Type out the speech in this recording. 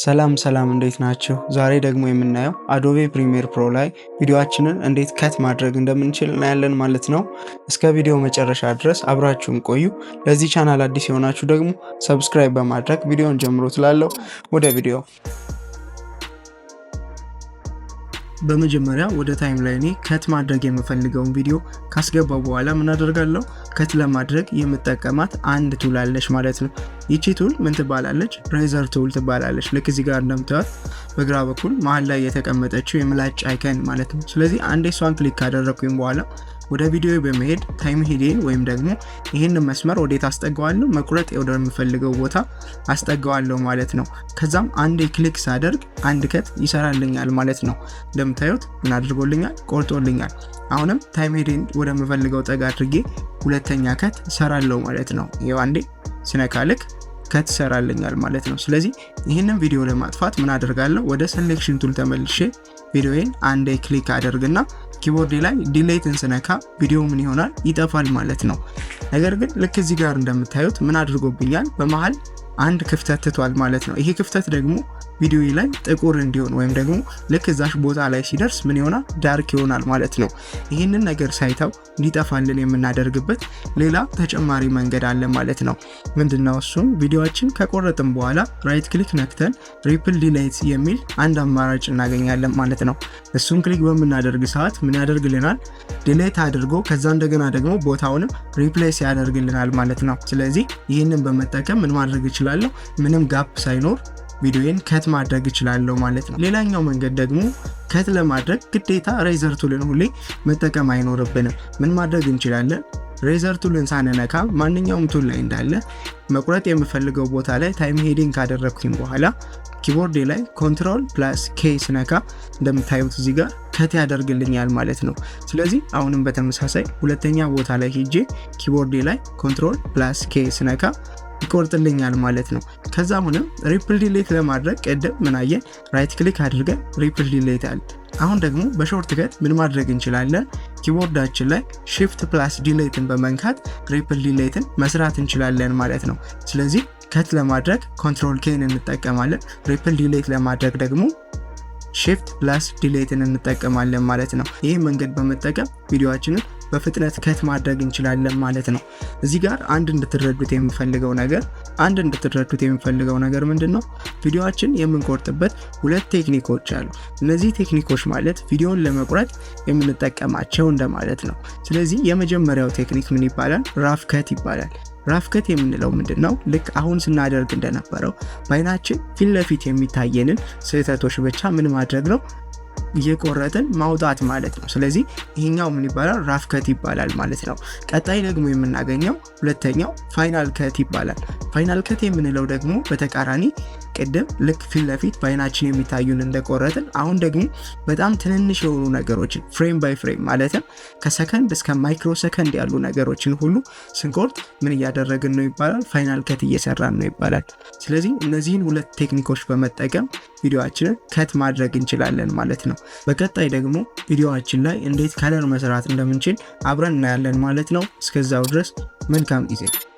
ሰላም እንዴት ናችሁ? ዛሬ ደግሞ የምናየው አዶቤ ፕሪሚየር ፕሮ ላይ ቪዲዮአችንን እንዴት ከት ማድረግ እንደምንችል እናያለን ማለት ነው። እስከ ቪዲዮ መጨረሻ ድረስ አብራችሁን ቆዩ። ለዚህ ቻናል አዲስ የሆናችሁ ደግሞ ሰብስክራይብ በማድረግ ቪዲዮን ጀምሮ ትላለው። ወደ ቪዲዮ በመጀመሪያ ወደ ታይምላይኔ ከት ማድረግ የምፈልገውን ቪዲዮ ካስገባው በኋላ ምን አደርጋለሁ? ከት ለማድረግ የምጠቀማት አንድ ቱል አለች ማለት ነው። ይቺ ቱል ምን ትባላለች? ሬዘር ቱል ትባላለች። ልክ እዚህ ጋር እንደምታዩት በግራ በኩል መሃል ላይ የተቀመጠችው የምላጭ አይከን ማለት ነው። ስለዚህ አንዴ እሷን ክሊክ ካደረኩኝ በኋላ ወደ ቪዲዮ በመሄድ ታይም ሄዴን ወይም ደግሞ ይህንን መስመር ወዴት አስጠጋዋለሁ? መቁረጥ ወደምፈልገው ቦታ አስጠጋዋለሁ ማለት ነው። ከዛም አንዴ ክሊክ ሳደርግ አንድ ከት ይሰራልኛል ማለት ነው። እንደምታዩት ምን አድርጎልኛል? ቆርጦልኛል። አሁንም ታይም ሄዴን ወደምፈልገው ጠጋ አድርጌ ሁለተኛ ከት ሰራለሁ ማለት ነው። ይሄው አንዴ ስነካልክ ከት ሰራልኛል ማለት ነው። ስለዚህ ይህንን ቪዲዮ ለማጥፋት ምን አደርጋለሁ? ወደ ሴሌክሽን ቱል ተመልሼ ቪዲዮዬን አንዴ ክሊክ አደርግና ኪቦርድ ላይ ዲሌትን ስነካ ቪዲዮ ምን ይሆናል? ይጠፋል ማለት ነው። ነገር ግን ልክ እዚህ ጋር እንደምታዩት ምን አድርጎብኛል? በመሃል አንድ ክፍተት ትቷል ማለት ነው። ይሄ ክፍተት ደግሞ ቪዲዮ ላይ ጥቁር እንዲሆን ወይም ደግሞ ልክ እዛሽ ቦታ ላይ ሲደርስ ምን ይሆናል? ዳርክ ይሆናል ማለት ነው። ይህንን ነገር ሳይታው እንዲጠፋልን የምናደርግበት ሌላ ተጨማሪ መንገድ አለ ማለት ነው። ምንድነው እሱም? ቪዲዮአችን ከቆረጥን በኋላ ራይት ክሊክ ነክተን ሪፕል ዲሌት የሚል አንድ አማራጭ እናገኛለን ማለት ነው። እሱን ክሊክ በምናደርግ ሰዓት ምን ያደርግልናል? ዲሌት አድርጎ ከዛ እንደገና ደግሞ ቦታውንም ሪፕሌስ ያደርግልናል ማለት ነው። ስለዚህ ይህንን በመጠቀም ምን ማድረግ እችላለሁ? ምንም ጋፕ ሳይኖር ቪዲዮን ከት ማድረግ እችላለሁ ማለት ነው። ሌላኛው መንገድ ደግሞ ከት ለማድረግ ግዴታ ሬዘር ቱልን ሁሌ መጠቀም አይኖርብንም። ምን ማድረግ እንችላለን? ሬዘር ቱልን ሳንነካ ማንኛውም ቱል ላይ እንዳለ መቁረጥ የምፈልገው ቦታ ላይ ታይም ሄዲንግ ካደረኩኝ በኋላ ኪቦርድ ላይ ኮንትሮል ፕላስ ኬ ስነካ እንደምታዩት እዚህ ጋር ከት ያደርግልኛል ማለት ነው። ስለዚህ አሁንም በተመሳሳይ ሁለተኛ ቦታ ላይ ሄጄ ኪቦርድ ላይ ኮንትሮል ፕላስ ኬ ስነካ ይቆርጥልኛል ማለት ነው። ከዛ አሁንም ሪፕል ዲሌት ለማድረግ ቀደም ምን አየን? ራይት ክሊክ አድርገን ሪፕል ዲሌት አለ። አሁን ደግሞ በሾርት ከት ምን ማድረግ እንችላለን? ኪቦርዳችን ላይ shift plus ዲሌትን በመንካት ሪፕል ዲሌትን መስራት እንችላለን ማለት ነው። ስለዚህ ከት ለማድረግ ኮንትሮል ኬን እንጠቀማለን። ሪፕል ዲሌት ለማድረግ ደግሞ shift plus ዲሌትን እንጠቀማለን ማለት ነው። ይህ መንገድ በመጠቀም ቪዲዮአችንን በፍጥነት ከት ማድረግ እንችላለን ማለት ነው። እዚህ ጋር አንድ እንድትረዱት የሚፈልገው ነገር ምንድነው? ቪዲዮአችን የምንቆርጥበት ሁለት ቴክኒኮች አሉ። እነዚህ ቴክኒኮች ማለት ቪዲዮን ለመቁረጥ የምንጠቀማቸው እንደማለት ነው። ስለዚህ የመጀመሪያው ቴክኒክ ምን ይባላል? ራፍ ከት ይባላል። ራፍ ከት የምንለው ምንድነው? ልክ አሁን ስናደርግ እንደነበረው በአይናችን ፊት ለፊት የሚታየንን ስህተቶች ብቻ ምን ማድረግ ነው? እየቆረጥን ማውጣት ማለት ነው። ስለዚህ ይሄኛው ምን ይባላል? ራፍ ከት ይባላል ማለት ነው። ቀጣይ ደግሞ የምናገኘው ሁለተኛው ፋይናል ከት ይባላል። ፋይናል ከት የምንለው ደግሞ በተቃራኒ ቀደም ልክ ፊት ለፊት በአይናችን የሚታዩን እንደቆረጥን አሁን ደግሞ በጣም ትንንሽ የሆኑ ነገሮችን ፍሬም ባይ ፍሬም ማለትም ከሰከንድ እስከ ማይክሮ ሰከንድ ያሉ ነገሮችን ሁሉ ስንቆርጥ ምን እያደረግን ነው ይባላል? ፋይናል ከት እየሰራን ነው ይባላል። ስለዚህ እነዚህን ሁለት ቴክኒኮች በመጠቀም ቪዲዮአችንን ከት ማድረግ እንችላለን ማለት ነው። በቀጣይ ደግሞ ቪዲዮአችን ላይ እንዴት ከለር መስራት እንደምንችል አብረን እናያለን ማለት ነው። እስከዛው ድረስ መልካም ጊዜ